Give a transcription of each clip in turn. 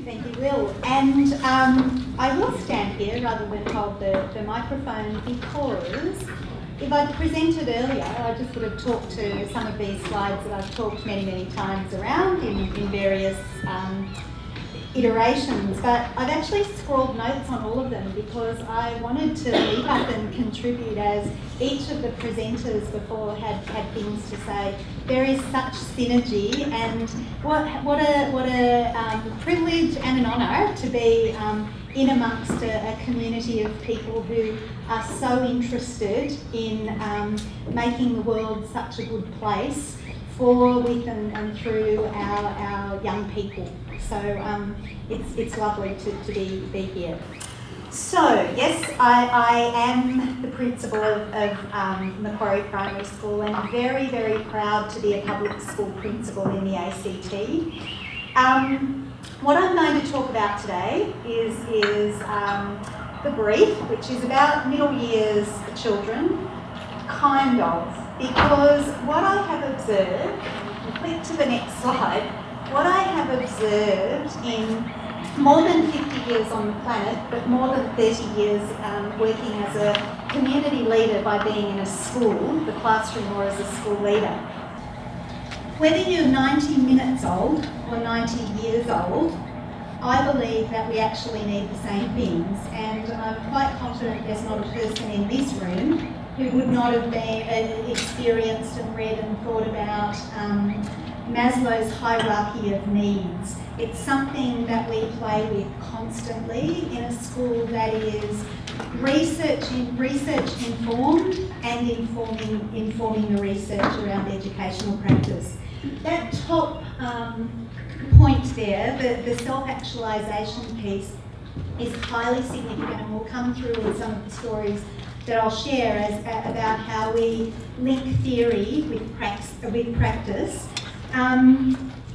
thank you, Will. And I will stand here rather than hold the microphone because if I'd presented earlier, I just would have talked to some of these slides that I've talked many, many times around in various iterations, but I've actually scrawled notes on all of them because I wanted to leap up and contribute as each of the presenters before had things to say. There is such synergy, and what a privilege and an honour to be in amongst a community of people who are so interested in making the world such a good place for, with and through our young people. So it's lovely to be here. So yes, I am the principal of Macquarie Primary School and very, very proud to be a public school principal in the ACT. What I'm going to talk about today is the brief, which is about middle years children, kind of, because what I have observed, click to the next slide, what I have observed in more than 50 years on the planet, but more than 30 years working as a community leader by being in a school, the classroom, or as a school leader. Whether you're 90 minutes old or 90 years old, I believe that we actually need the same things, and I'm quite confident there's not a person in this room who would not have been experienced and read and thought about Maslow's hierarchy of needs. It's something that we play with constantly in a school that is research informed and informing the research around educational practice. That top point there, the self-actualisation piece, is highly significant, and will come through in some of the stories that I'll share about how we link theory with practice.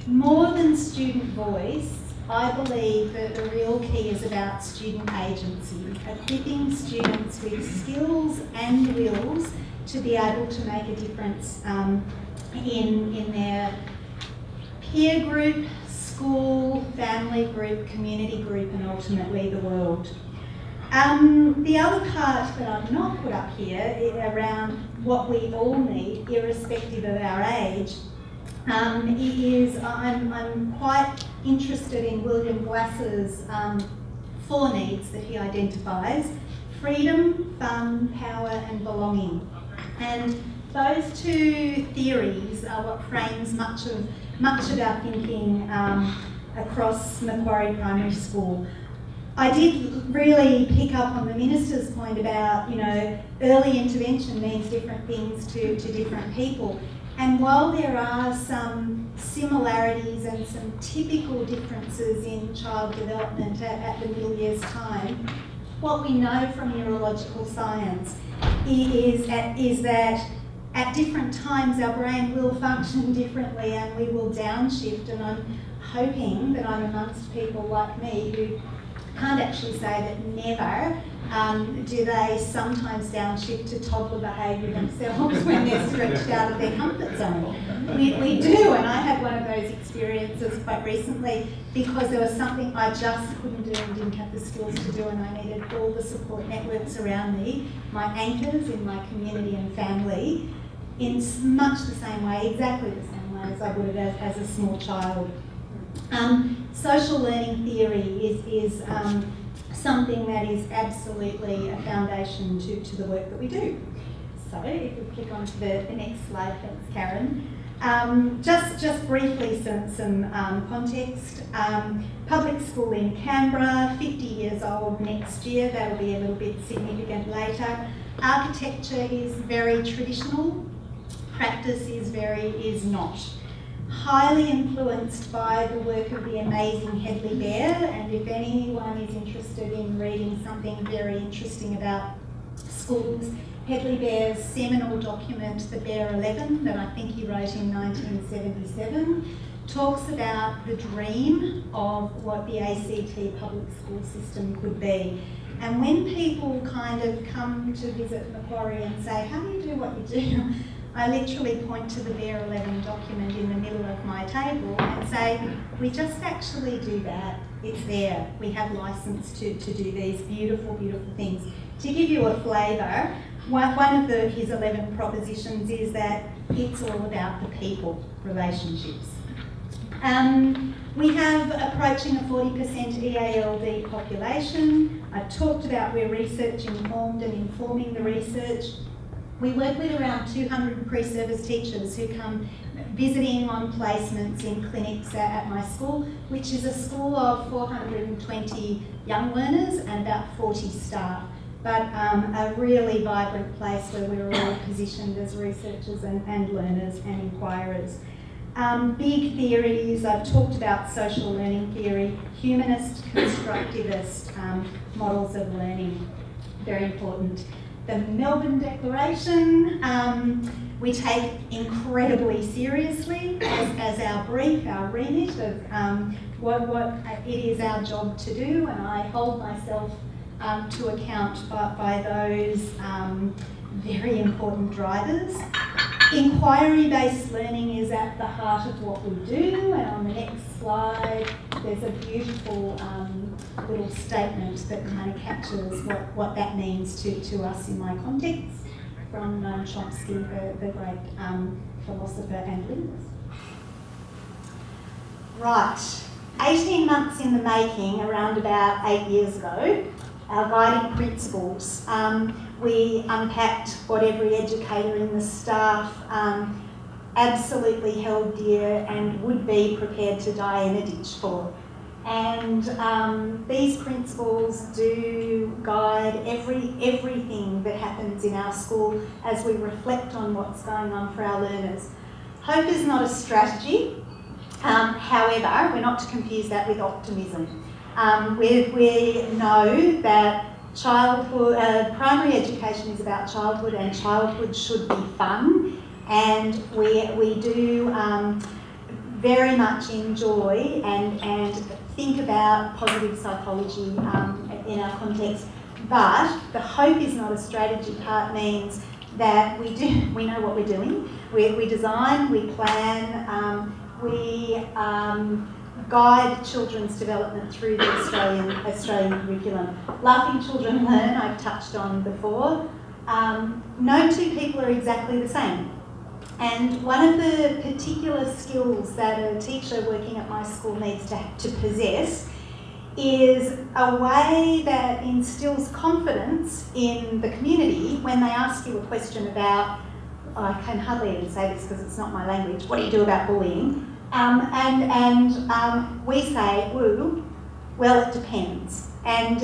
More than student voice, I believe that the real key is about student agency, equipping students with skills and wills to be able to make a difference in their peer group, school, family group, community group, and ultimately the world. The other part that I've not put up here is around what we all need, irrespective of our age, is I'm quite interested in William Glass's 4 needs that he identifies: freedom, fun, power, and belonging. And those 2 theories are what frames much of our thinking across Macquarie Primary School. I did really pick up on the minister's point about, early intervention means different things to different people. And while there are some similarities and some typical differences in child development at the middle years time, what we know from neurological science is that at different times our brain will function differently and we will downshift, and I'm hoping that I'm amongst people like me who can't actually say that never do they sometimes downshift to toddler behaviour themselves when they're stretched out of their comfort zone. We do, and I had one of those experiences quite recently because there was something I just couldn't do and didn't have the skills to do, and I needed all the support networks around me, my anchors in my community and family, in much the same way, exactly the same way as I would have as a small child. Social learning theory is something that is absolutely a foundation to the work that we do. So if we click on to the next slide, thanks Karen. Just briefly some context. Public school in Canberra, 50 years old next year, that'll be a little bit significant later. Architecture is very traditional, practice is not. Highly influenced by the work of the amazing Hedley Bear, and if anyone is interested in reading something very interesting about schools, Hedley Bear's seminal document, The Bear 11, that I think he wrote in 1977, talks about the dream of what the ACT public school system could be. And when people kind of come to visit Macquarie and say, how do you do what you do? I literally point to the Bear 11 document in the middle of my table and say, we just actually do that. It's there. We have license to do these beautiful, beautiful things. To give you a flavour, one of his 11 propositions is that it's all about the people, relationships. We have approaching a 40% EALD population. I've talked about we're research informed and informing the research. We work with around 200 pre-service teachers who come visiting on placements in clinics at my school, which is a school of 420 young learners and about 40 staff, but a really vibrant place where we're all positioned as researchers and learners and inquirers. Big theories, I've talked about social learning theory, humanist, constructivist models of learning, very important. The Melbourne Declaration, we take incredibly seriously as our brief, our remit of what it is our job to do, and I hold myself to account by those very important drivers. Inquiry-based learning is at the heart of what we do, and on the next slide there's a beautiful little statement that kind of captures what that means to us in my context from Noam Chomsky, the great philosopher and linguist. Right, 18 months in the making, around about 8 years ago, our guiding principles. We unpacked what every educator in the staff absolutely held dear and would be prepared to die in a ditch for. And these principles do guide everything that happens in our school as we reflect on what's going on for our learners. Hope is not a strategy. However, we're not to confuse that with optimism. We know that childhood, primary education is about childhood, and childhood should be fun, and we do very much enjoy and think about positive psychology in our context. But the hope is not a strategy part means that we know what we're doing. We design, we plan, we guide children's development through the Australian curriculum. Laughing children learn, I've touched on before. No two people are exactly the same. And one of the particular skills that a teacher working at my school needs to possess is a way that instills confidence in the community when they ask you a question about, I can hardly even say this because it's not my language, what do you do about bullying? We say, woo, well, it depends. And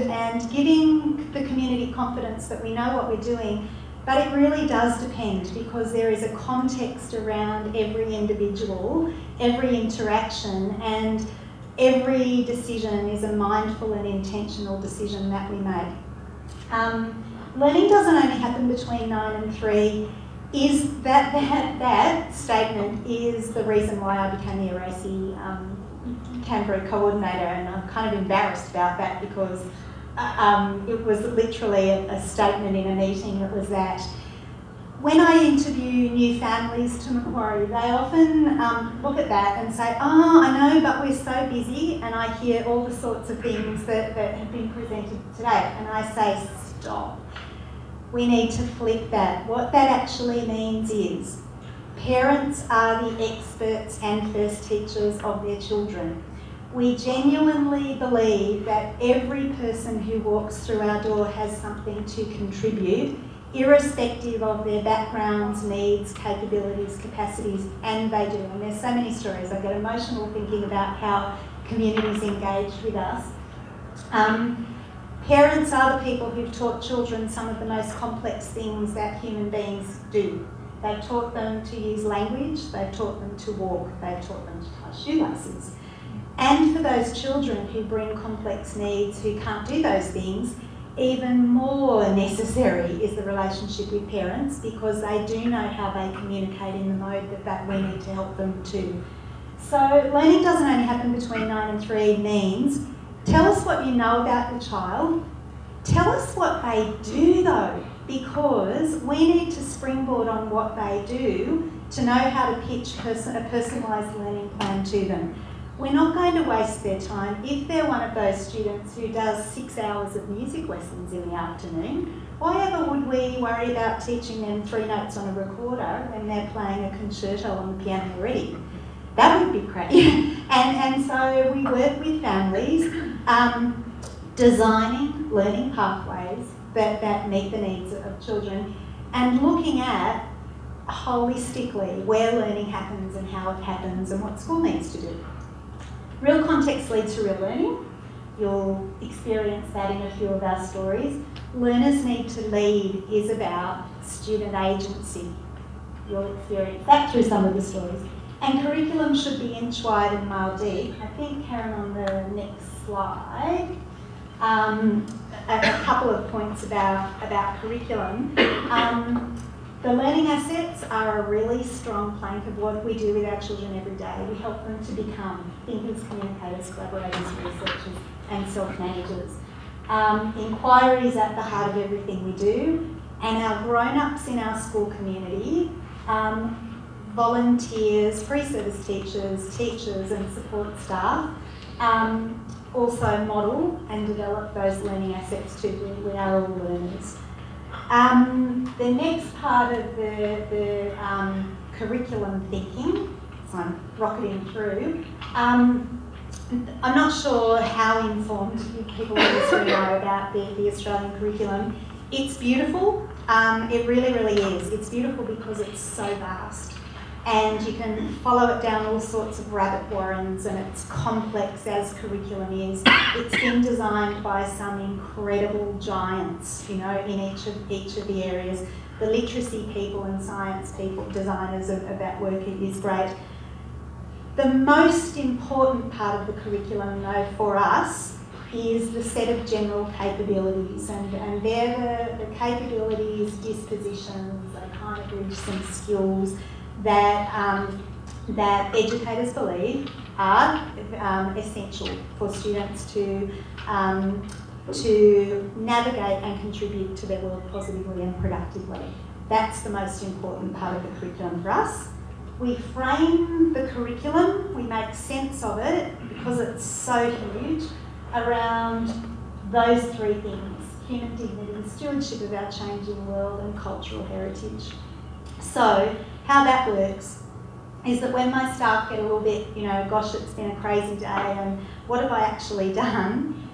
giving the community confidence that we know what we're doing, but it really does depend because there is a context around every individual, every interaction, and every decision is a mindful and intentional decision that we make. Learning doesn't only happen between 9 and 3. Is that statement is the reason why I became the Eracy Canberra coordinator, and I'm kind of embarrassed about that because it was literally a statement in a meeting that was that when I interview new families to Macquarie, they often look at that and say, oh, I know, but we're so busy, and I hear all the sorts of things that have been presented today, and I say, stop. We need to flip that. What that actually means is parents are the experts and first teachers of their children. We genuinely believe that every person who walks through our door has something to contribute, irrespective of their backgrounds, needs, capabilities, capacities, and they do. And there's so many stories. I get emotional thinking about how communities engage with us. Parents are the people who've taught children some of the most complex things that human beings do. They've taught them to use language, they've taught them to walk, they've taught them to tie shoelaces. And for those children who bring complex needs, who can't do those things, even more necessary is the relationship with parents because they do know how they communicate in the mode that we need to help them too. So learning doesn't only happen between 9 and 3 means tell us what you know about the child. Tell us what they do though. because we need to springboard on what they do to know how to pitch a personalised learning plan to them. We're not going to waste their time. If they're one of those students who does 6 hours of music lessons in the afternoon, why ever would we worry about teaching them 3 notes on a recorder when they're playing a concerto on the piano already? That would be great. and so we work with families designing learning pathways that meet the needs of children and looking at holistically where learning happens and how it happens and what school needs to do. Real context leads to real learning. You'll experience that in a few of our stories. Learners need to lead is about student agency. You'll experience that through some of the stories. And curriculum should be inch wide and mile deep. I think, Karen, on the next slide, a couple of points about curriculum. The learning assets are a really strong plank of what we do with our children every day. We help them to become thinkers, communicators, collaborators, researchers, and self-managers. Inquiry is at the heart of everything we do, and our grown-ups in our school community, volunteers, pre-service teachers and support staff, also model and develop those learning assets too. We are all learners. The next part of the curriculum thinking, so I'm rocketing through, I'm not sure how informed people in this room are about the Australian curriculum. It's beautiful, it really, really is. It's beautiful because it's so vast. And you can follow it down all sorts of rabbit warrens, and it's complex as curriculum is. It's been designed by some incredible giants, in each of the areas. The literacy people and science people, designers of that work is great. The most important part of the curriculum, though, for us, is the set of general capabilities, and they're the capabilities, dispositions, they kind of reach some skills that educators believe are essential for students to navigate and contribute to their world positively and productively. That's the most important part of the curriculum for us. We frame the curriculum, we make sense of it, because it's so huge, around those 3 things: human dignity, stewardship of our changing world, and cultural heritage. So how that works is that when my staff get a little bit, gosh, it's been a crazy day and what have I actually done?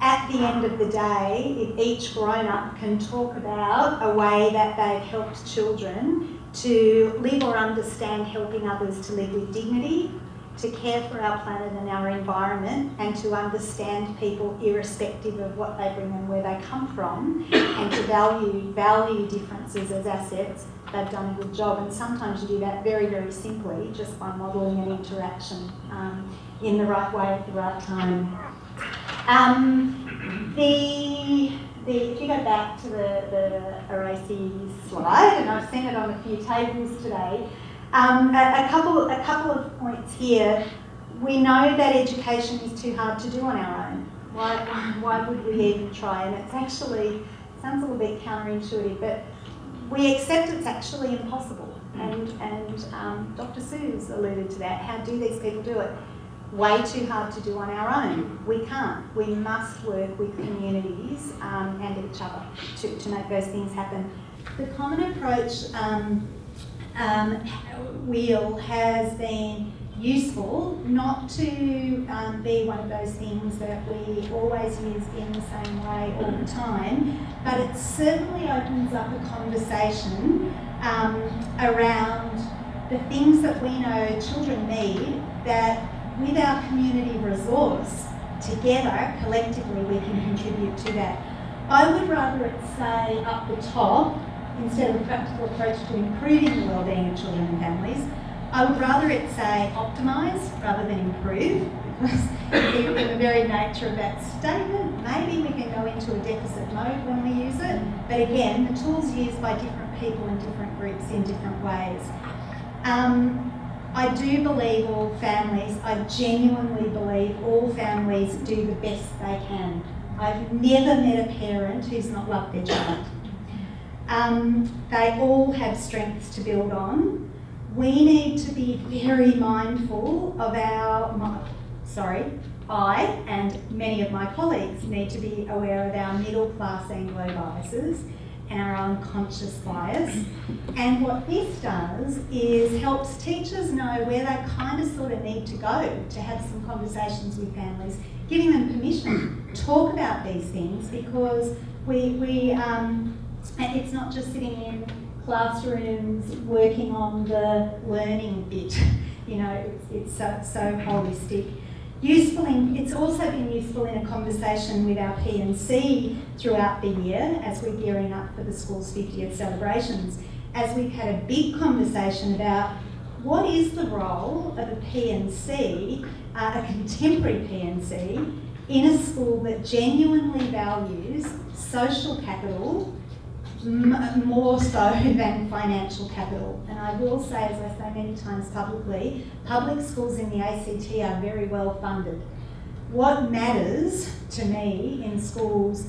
At the end of the day, each grown-up can talk about a way that they've helped children to live or understand helping others to live with dignity, to care for our planet and our environment, and to understand people irrespective of what they bring and where they come from, and to value differences as assets. They've done a good job, and sometimes you do that very, very simply just by modelling an interaction in the right way at the right time. If you go back to the Erases slide, and I've sent it on a few tables today, a couple of points here. We know that education is too hard to do on our own. Why would we even try? And it's actually, sounds a little bit counterintuitive, but we accept it's actually impossible. And Dr. Sue's alluded to that. How do these people do it? Way too hard to do on our own. We can't. We must work with communities and each other to make those things happen. The common approach wheel has been useful, not to be one of those things that we always use in the same way all the time, but it certainly opens up a conversation around the things that we know children need, that with our community resource, together, collectively, we can contribute to that. I would rather it say up the top, instead of a practical approach to improving the wellbeing of children and families, I would rather it say optimise rather than improve, because in the very nature of that statement, maybe we can go into a deficit mode when we use it, but again, the tool's used by different people and different groups in different ways. I do believe all families, I genuinely believe all families do the best they can. I've never met a parent who's not loved their child. They all have strengths to build on. We need to be very mindful of I and many of my colleagues need to be aware of our middle class Anglo biases and our unconscious bias. And what this does is helps teachers know where they kind of sort of need to go to have some conversations with families, giving them permission to talk about these things, because it's not just sitting in classrooms working on the learning bit, it's so holistic. It's also been useful in a conversation with our P&C throughout the year as we're gearing up for the school's 50th celebrations, as we've had a big conversation about what is the role of a P&C, a contemporary P&C, in a school that genuinely values social capital more so than financial capital. And I will say, as I say many times publicly, public schools in the ACT are very well funded. What matters to me in schools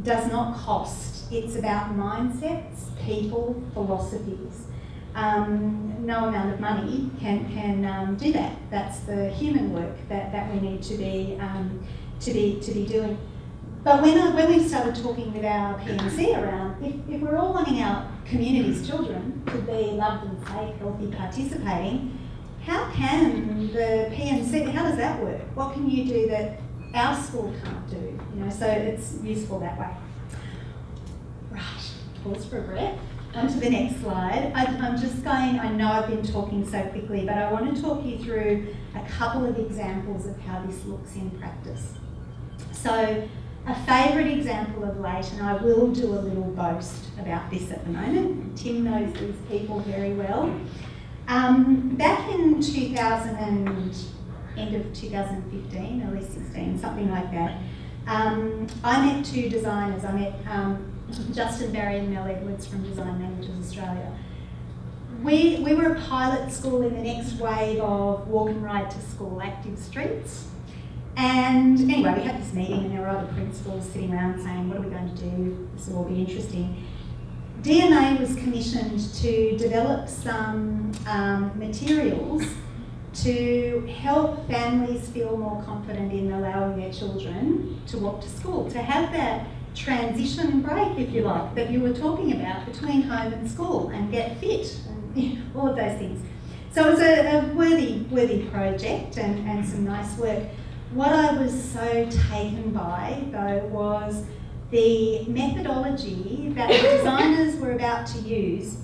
does not cost. It's about mindsets, people, philosophies. No amount of money can do that. That's the human work that we need to be doing. But when we started talking with our P&C around, if we're all wanting our community's children to be loved and safe, healthy, participating, how can the P&C, how does that work? What can you do that our school can't do? So it's useful that way. Right, pause for a breath. On to the next slide. I'm just going, I know I've been talking so quickly, but I want to talk you through a couple of examples of how this looks in practice. So, a favourite example of late, and I will do a little boast about this at the moment. Tim knows these people very well. Back in end of 2015, early 16, something like that, I met two designers. I met Justin Barry and Mel Edwards from Design Managers Australia. We were a pilot school in the next wave of walk and ride to school active streets. And anyway, we had this meeting and there were other principals sitting around saying, what are we going to do? This will all be interesting. DMA was commissioned to develop some materials to help families feel more confident in allowing their children to walk to school, to have that transition break, if you like, that you were talking about between home and school, and get fit and all of those things. So it was a worthy project and some nice work. What I was so taken by, though, was the methodology that the designers were about to use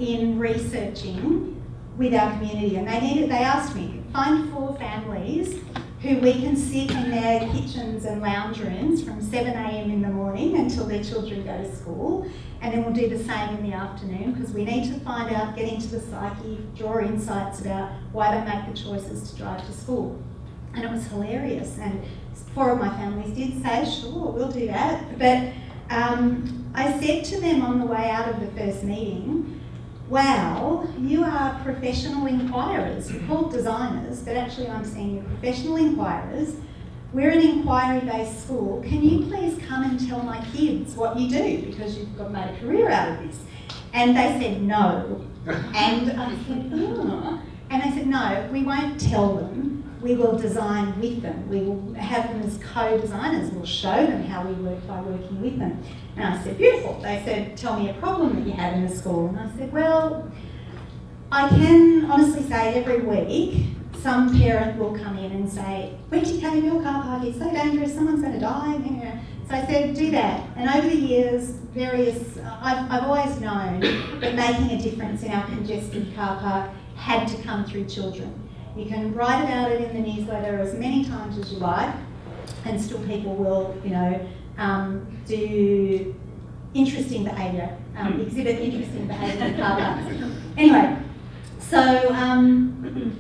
in researching with our community. And they asked me, find 4 families who we can sit in their kitchens and lounge rooms from 7 a.m. in the morning until their children go to school, and then we'll do the same in the afternoon, because we need to find out, get into the psyche, draw insights about why they make the choices to drive to school. And it was hilarious, and 4 of my families did say, sure, we'll do that. But I said to them on the way out of the first meeting, wow, you are professional inquirers. You're called designers, but actually I'm saying you're professional inquirers. We're an inquiry-based school. Can you please come and tell my kids what you do, because you've got made a career out of this? And they said no. And I said, oh. And they said, no, we won't tell them. We will design with them. We will have them as co-designers. We'll show them how we work by working with them. And I said, beautiful. They said, tell me a problem that you have in the school. And I said, well, I can honestly say every week some parent will come in and say, Wendy Cave, your car park is so dangerous, someone's going to die. So I said, do that. And over the years, I've always known that making a difference in our congested car park had to come through children. You can write about it in the newsletter as many times as you like, and still people will, do interesting behaviour, exhibit interesting behaviour in car parks. Anyway, so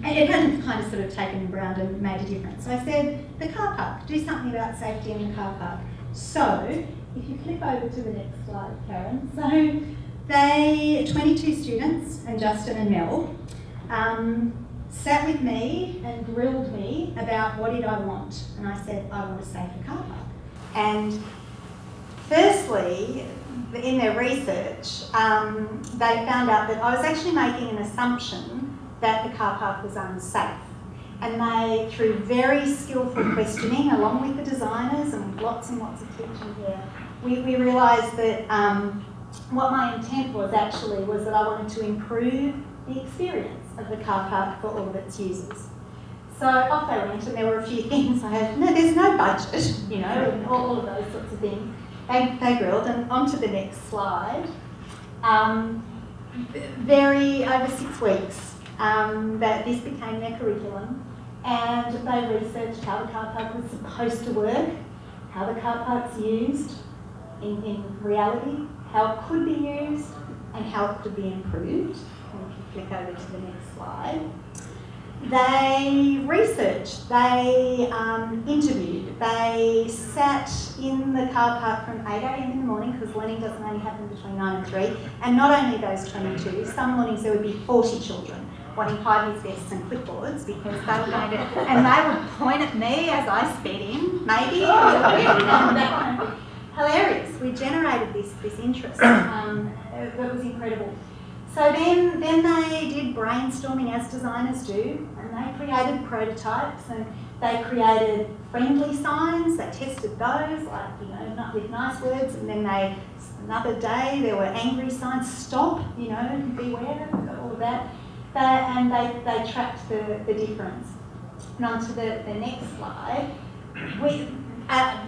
it hadn't kind of sort of taken around and made a difference. So I said, the car park, do something about safety in the car park. So, if you flip over to the next slide, Karen. So, 22 students, and Justin and Mel, sat with me and grilled me about what did I want. And I said, I want a safer car park. And firstly, in their research, they found out that I was actually making an assumption that the car park was unsafe. And they, through very skillful questioning, along with the designers and lots of teaching here, we realised that what my intent was actually was that I wanted to improve the experience of the car park for all of its users. So off they went, and there were a few things I had, no, there's no budget, you know, and all of those sorts of things. They grilled, and on to the next slide. Over 6 weeks, that this became their curriculum, and they researched how the car park was supposed to work, how the car park's used in reality, how it could be used, and how it could be improved. And if you flick over to the next slide. They researched, they interviewed, they sat in the car park from 8 a.m. in the morning, because learning doesn't only happen between 9 and 3, and not only those 22, some mornings there would be 40 children wanting high-vis vests and clipboards, because they were going to, and they would point at me as I sped in, maybe a little bit, and that would be hilarious. We generated this interest. It was incredible. So then they did brainstorming, as designers do, and they created prototypes, and they created friendly signs. They tested those, like, you know, not with nice words, and then another day there were angry signs, stop, you know, beware, all of that. And they tracked the difference. And on to the next slide.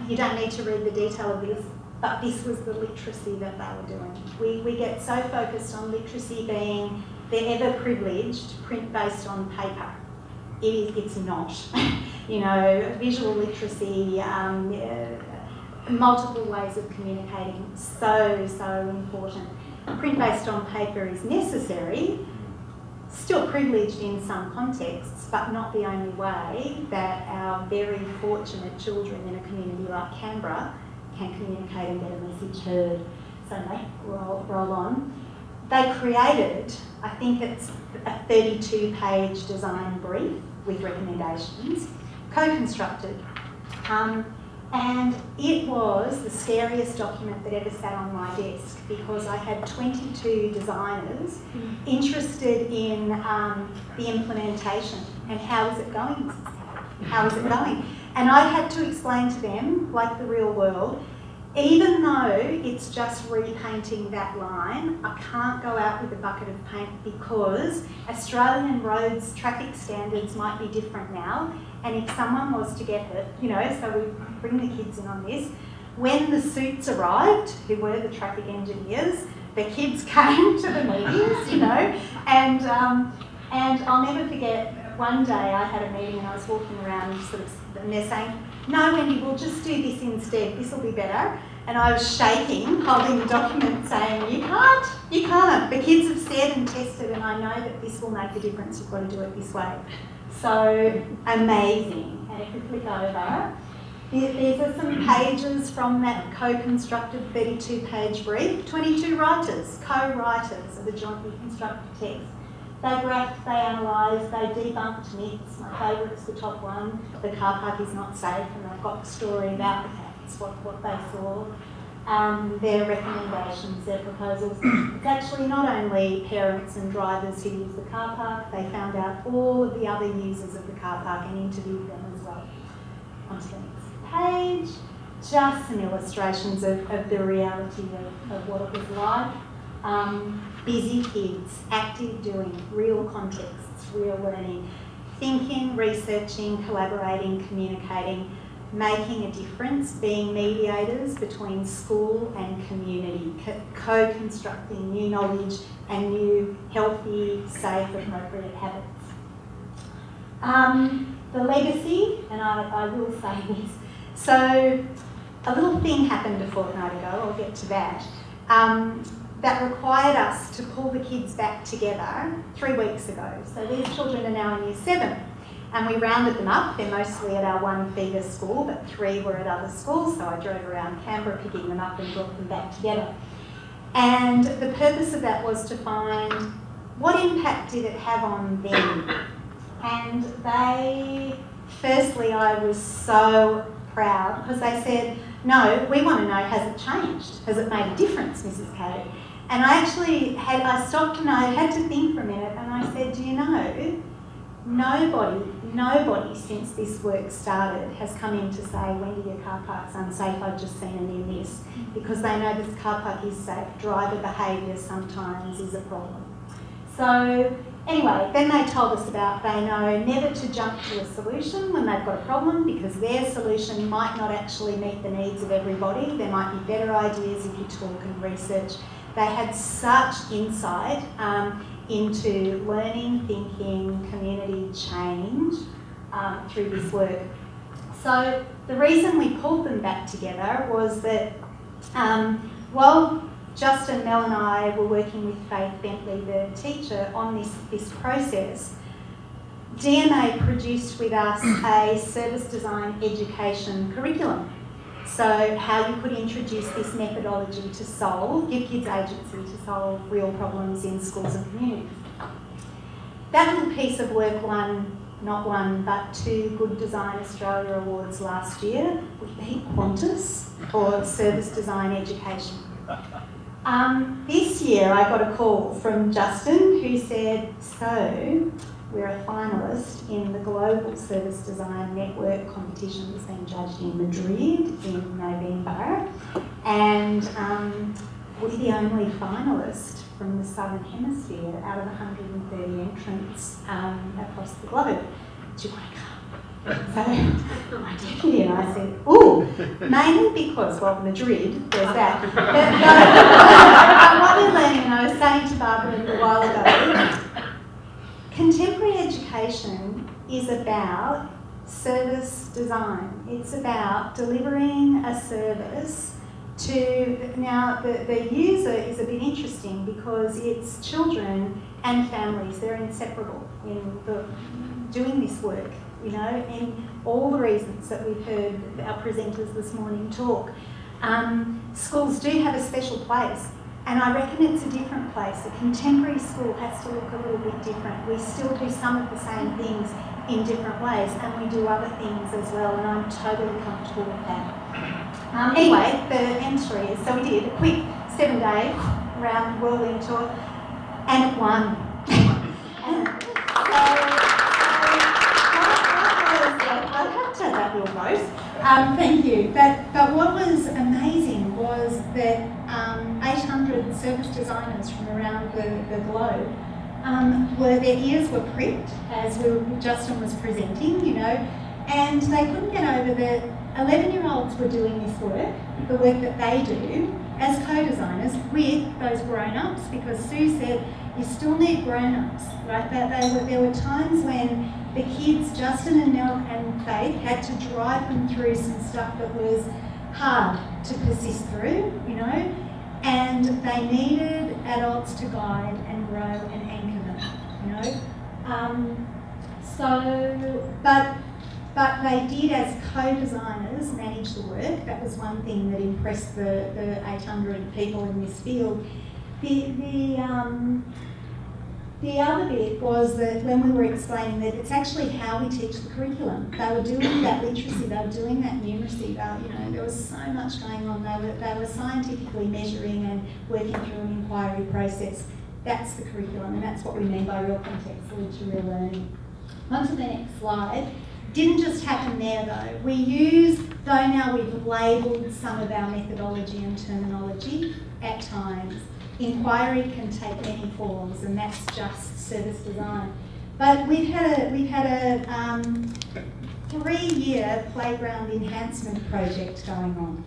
You don't need to read the detail of this, but this was the literacy that they were doing. We get so focused on literacy being the ever-privileged print-based on paper. It's not. You know, visual literacy, multiple ways of communicating, so important. Print-based on paper is necessary, still privileged in some contexts, but not the only way that our very fortunate children in a community like Canberra can communicate and get a message heard. So they roll on. They created, I think it's a 32-page design brief with recommendations, co-constructed. And it was the scariest document that ever sat on my desk, because I had 22 designers interested in the implementation and how is it going, Mrs. Cave? How is it going? And I had to explain to them, like the real world, even though it's just repainting that line, I can't go out with a bucket of paint, because Australian roads traffic standards might be different now. And if someone was to get hurt, you know, so we bring the kids in on this. When the suits arrived, who were the traffic engineers, the kids came to the meetings, you know, and I'll never forget, one day I had a meeting and I was walking around and they're saying, no, Wendy, we'll just do this instead, this will be better. And I was shaking, holding the document saying, you can't. The kids have said and tested, and I know that this will make a difference, you've got to do it this way. So amazing. And if we click over, these are some pages from that co-constructed 32-page brief. 22 writers, co-writers of the jointly constructed text. They graphed, they analysed, they debunked myths. My favourite's the top one. The car park is not safe, and they've got the story about the facts, what they saw. Their recommendations, their proposals. It's actually not only parents and drivers who use the car park, they found out all of the other users of the car park and interviewed them as well. On to the next page. Just some illustrations of the reality of what it was like. Busy kids, active doing, real contexts, real learning, thinking, researching, collaborating, communicating, making a difference, being mediators between school and community, co-constructing new knowledge and new healthy, safe, appropriate habits. The legacy, and I will say this, so a little thing happened a fortnight ago, I'll get to that, that required us to pull the kids back together 3 weeks ago. So these children are now in year 7. And we rounded them up. They're mostly at our one feeder school, but 3 were at other schools. So I drove around Canberra picking them up and brought them back together. And the purpose of that was to find what impact did it have on them. And firstly, I was so proud because they said, no, we want to know, has it changed? Has it made a difference, Mrs. Cave? And I stopped and I had to think for a minute and I said, do you know, nobody since this work started has come in to say, Wendy, your car park's unsafe, I've just seen a near miss, because they know this car park is safe. Driver behaviour sometimes is a problem. So anyway, then they told us about they know never to jump to a solution when they've got a problem, because their solution might not actually meet the needs of everybody. There might be better ideas if you talk and research. They had such insight into learning, thinking, community change through this work. So the reason we pulled them back together was that while Justin, Mel and I were working with Faith Bentley, the teacher, on this process, DMA produced with us a service design education curriculum. So how you could introduce this methodology to give kids agency to solve real problems in schools and communities. That little piece of work won, not one, but 2 Good Design Australia Awards last year. We beat Qantas for service design education. This year I got a call from Justin who said, so we're a finalist in the Global Service Design Network competition that's being judged in Madrid in November, and we're the only finalist from the Southern Hemisphere out of 130 entrants across the globe. Do you want to come? So my deputy and I said, ooh, mainly because, well, Madrid, there's that. But what we're learning, and I was saying to Barbara a while ago, contemporary education is about service design. It's about delivering a service to, now the user is a bit interesting because it's children and families. They're inseparable in doing this work, you know, and all the reasons that we've heard our presenters this morning talk. Schools do have a special place. And I reckon it's a different place. A contemporary school has to look a little bit different. We still do some of the same things in different ways, and we do other things as well, and I'm totally comfortable with that. Anyway, the end story is, so we did a quick 7-day round whirlwind tour, and it won. And I'll cut to that little vote. Thank you. But what was amazing was that 800 service designers from around the globe, their ears were pricked as Justin was presenting, you know, and they couldn't get over that 11-year-olds were doing this work, the work that they do, as co-designers with those grown-ups, because Sue said you still need grown-ups, right? There were times when the kids, Justin and Nell and Faith, had to drive them through some stuff that was hard to persist through, you know, and they needed adults to guide and grow and anchor them, you know. But they did, as co-designers, manage the work. That was one thing that impressed the 800 people in this field. The other bit was that when we were explaining that it's actually how we teach the curriculum. They were doing that literacy, they were doing that numeracy, you know, there was so much going on. They were scientifically measuring and working through an inquiry process. That's the curriculum, and that's what we mean by real context, real learning. On to the next slide. Didn't just happen there though. Though now we've labelled some of our methodology and terminology at times, inquiry can take many forms, and that's just service design. But we've had a 3-year playground enhancement project going on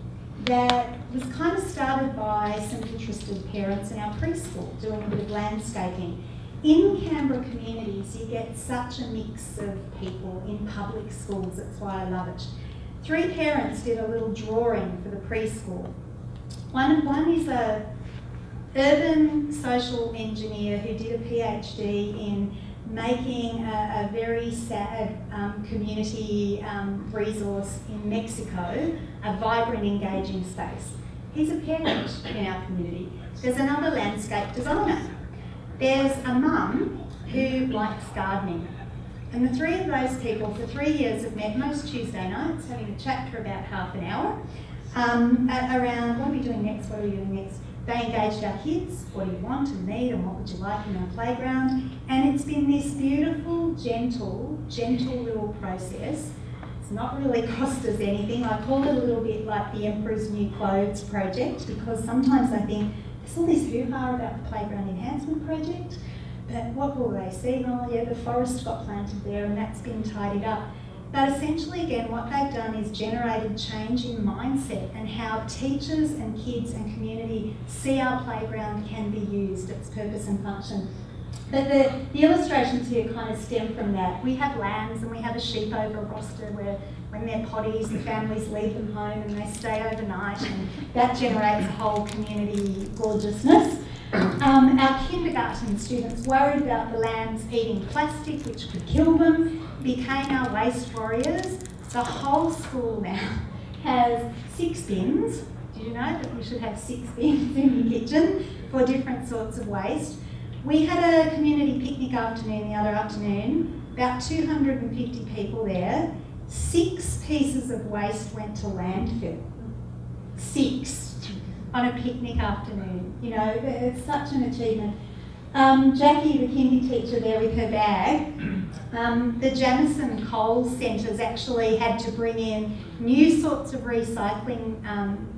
that was kind of started by some interested parents in our preschool doing a bit of landscaping. In Canberra communities, you get such a mix of people in public schools, that's why I love it. 3 parents did a little drawing for the preschool. One is a urban social engineer who did a PhD in making a very sad community resource in Mexico a vibrant, engaging space. He's a parent in our community. There's another landscape designer. There's a mum who likes gardening. And the three of those people for 3 years have met most Tuesday nights, having a chat for about half an hour around what are we doing next, what are we doing next. They engaged our kids, what do you want and need and what would you like in our playground. And it's been this beautiful, gentle little process. It's not really cost us anything. I call it a little bit like the Emperor's New Clothes project, because sometimes I think there's all this hoo-ha about the Playground Enhancement project, but what will they see? Oh yeah, the forest got planted there and that's been tidied up. But essentially, again, what they've done is generated change in mindset and how teachers and kids and community see our playground can be used, its purpose and function. But the illustrations here kind of stem from that. We have lambs and we have a sheep over roster where when they're potties, the families leave them home and they stay overnight, and that generates a whole community gorgeousness. Our kindergarten students, worried about the lambs eating plastic, which could kill them, became our waste warriors. The whole school now has 6 bins. Did you know that we should have 6 bins in the kitchen for different sorts of waste? We had a community picnic afternoon the other afternoon, about 250 people there. 6 pieces of waste went to landfill. 6 on a picnic afternoon. You know, it's such an achievement. Jackie, the kindy teacher there with her bag, the Jamison Coles Centres actually had to bring in new sorts of recycling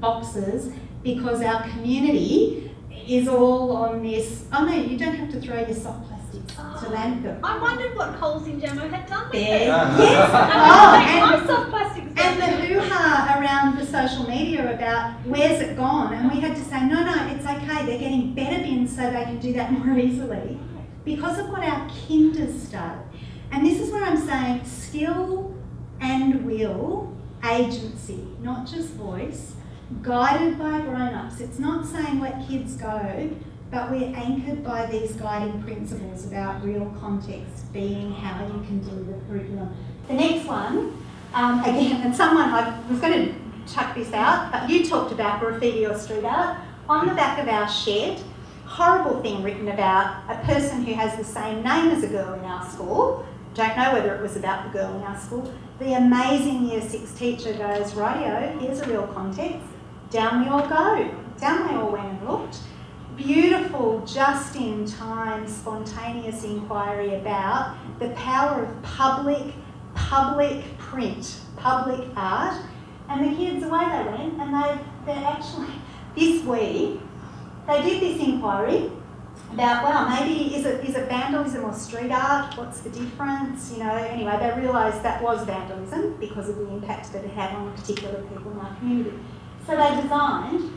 boxes because our community is all on this, oh no, you don't have to throw your soft plastics to landfill. I wondered what Coles in Jamo had done with it. Yes. My soft plastics. And the hoo-ha around the social media about where's it gone, and we had to say, no, it's okay, they're getting better bins so they can do that more easily because of what our kinders started. And this is where I'm saying skill and will, agency, not just voice, guided by grown-ups. It's not saying let kids go, but we're anchored by these guiding principles about real context being how you can deliver curriculum. The next one, again, and someone, I was going to chuck this out, but you talked about graffiti or street art. On the back of our shed, horrible thing written about a person who has the same name as a girl in our school. Don't know whether it was about the girl in our school. The amazing Year 6 teacher goes, rightio, here's a real context. Down we all go. Down they all went and looked. Beautiful, just-in-time, spontaneous inquiry about the power of public print, public art. And the kids, away they went, and they're actually, this week, they did this inquiry about, well, maybe is it vandalism or street art? What's the difference? You know, anyway, they realised that was vandalism because of the impact that it had on particular people in our community. So they designed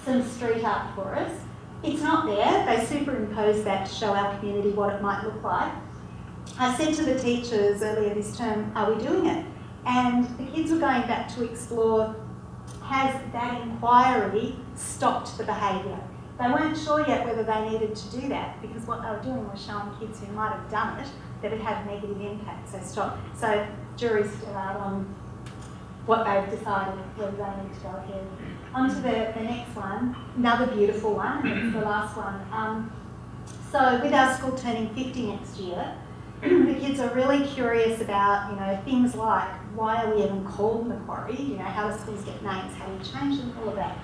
some street art for us. It's not there. They superimposed that to show our community what it might look like. I said to the teachers earlier this term, are we doing it? And the kids were going back to explore, has that inquiry stopped the behaviour? They weren't sure yet whether they needed to do that because what they were doing was showing kids who might have done it that it had negative impact, so stop. So jury's still out on what they've decided, whether they need to go ahead. On to the next one, another beautiful one, and it's the last one. So with our school turning 50 next year, the kids are really curious about, you know, things like why are we even called Macquarie? You know, how do schools get names? How do you change them? All of that.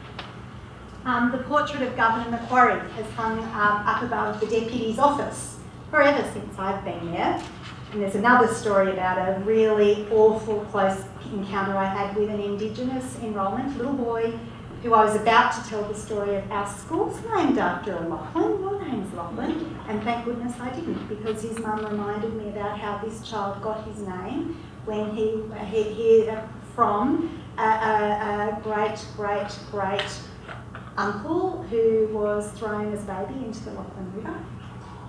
The portrait of Governor Macquarie has hung up above the deputy's office forever since I've been there. And there's another story about a really awful close encounter I had with an Indigenous enrolment little boy who I was about to tell the story of. Our school's named after a Lachlan. Your name's Lachlan. And thank goodness I didn't, because his mum reminded me about how this child got his name when he from a great uncle who was thrown as a baby into the Lachlan River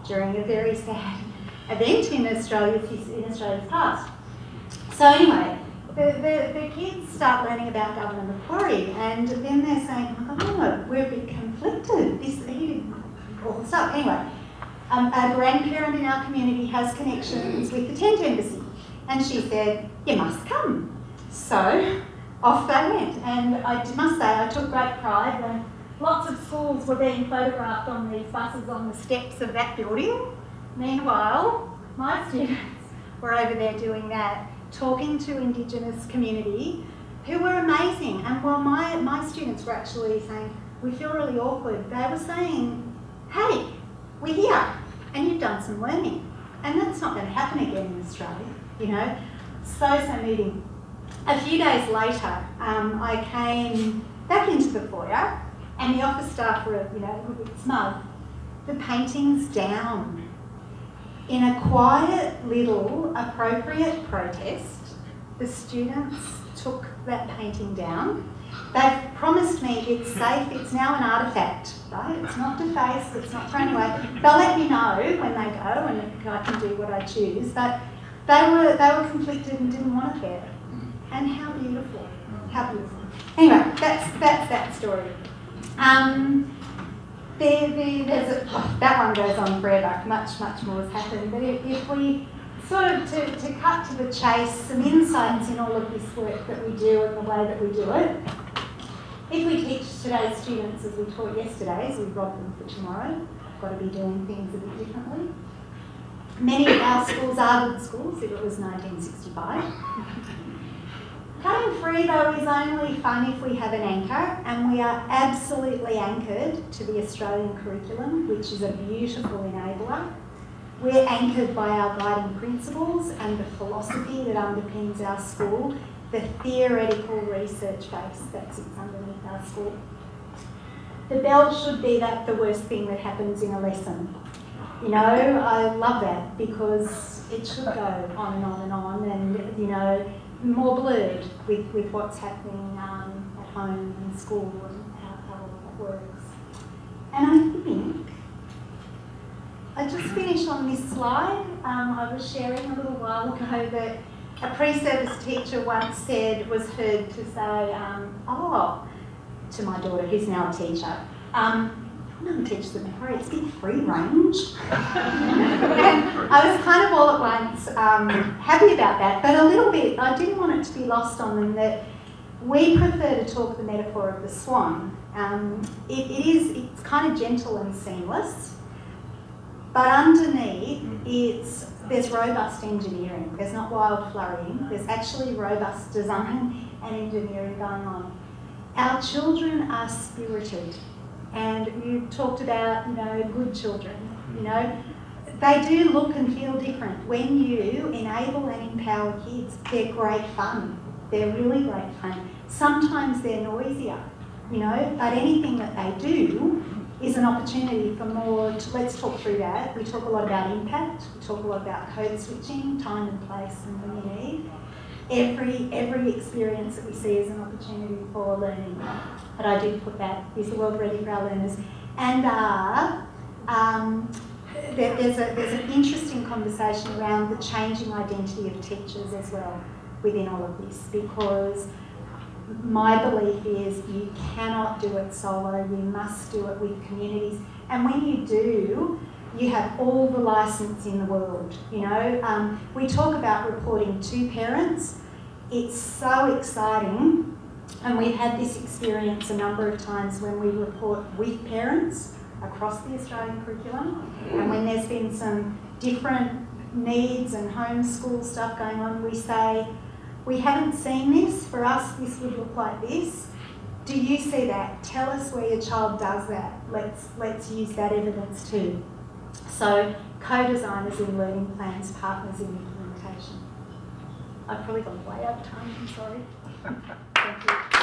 during a very sad event in Australia's past. So anyway, the kids start learning about Governor Macquarie, and then they're saying, oh, we're a bit conflicted. He did all the stuff. Anyway, a grandparent in our community has connections with the Tent Embassy, and she said, you must come. So off they went, and I must say I took great pride when lots of schools were being photographed on these buses on the steps of that building. Meanwhile, my students were over there doing that, talking to Indigenous community who were amazing. And while my students were actually saying, we feel really awkward, they were saying, hey, we're here and you've done some learning. And that's not going to happen again in Australia, you know. So moving. A few days later, I came back into the foyer and the office staff were, you know, a little bit smug. The painting's down. In a quiet little appropriate protest, the students took that painting down. They've promised me it's safe, it's now an artefact, right? It's not defaced, it's not thrown away. They'll let me know when they go and I can do what I choose, but they were conflicted and didn't want it there. And how beautiful, how beautiful. Anyway, that's that story. That one goes on forever, much more has happened. But if we sort of, to cut to the chase, some insights in all of this work that we do and the way that we do it. If we teach today's students as we taught yesterday's, we've got them for tomorrow. We've got to be doing things a bit differently. Many of our schools are good schools, if it was 1965. Cutting free though is only fun if we have an anchor, and we are absolutely anchored to the Australian curriculum, which is a beautiful enabler. We're anchored by our guiding principles and the philosophy that underpins our school, the theoretical research base that sits underneath our school. The bell should be the worst thing that happens in a lesson. You know, I love that because it should go on and on and on, and, you know, more blurred with what's happening at home and school and how all that works. And I think, I just finished on this slide. I was sharing a little while ago that a pre-service teacher once was heard to say, to my daughter, who's now a teacher, I'm going to teach the Macquarie, it's a bit free range. And I was kind of all at once happy about that, but a little bit, I didn't want it to be lost on them that we prefer to talk the metaphor of the swan. It's kind of gentle and seamless, but underneath there's robust engineering. There's not wild flurrying, there's actually robust design and engineering going on. Our children are spirited. And you talked about, you know, good children, you know, they do look and feel different. When you enable and empower kids, they're great fun. They're really great fun. Sometimes they're noisier, you know, but anything that they do is an opportunity for more. Let's talk through that. We talk a lot about impact. We talk a lot about code switching, time and place and when you need. Every experience that we see is an opportunity for learning. But I did put that, is the world ready for our learners? And there's an interesting conversation around the changing identity of teachers as well within all of this, because my belief is you cannot do it solo, you must do it with communities. And when you do, you have all the license in the world, you know. We talk about reporting to parents. It's so exciting, and we've had this experience a number of times when we report with parents across the Australian curriculum, and when there's been some different needs and homeschool stuff going on, we say, we haven't seen this, for us this would look like this. Do you see that? Tell us where your child does that. Let's use that evidence too. So co-designers in learning plans, partners in implementation. I've probably gone way over time, I'm sorry. Thank you.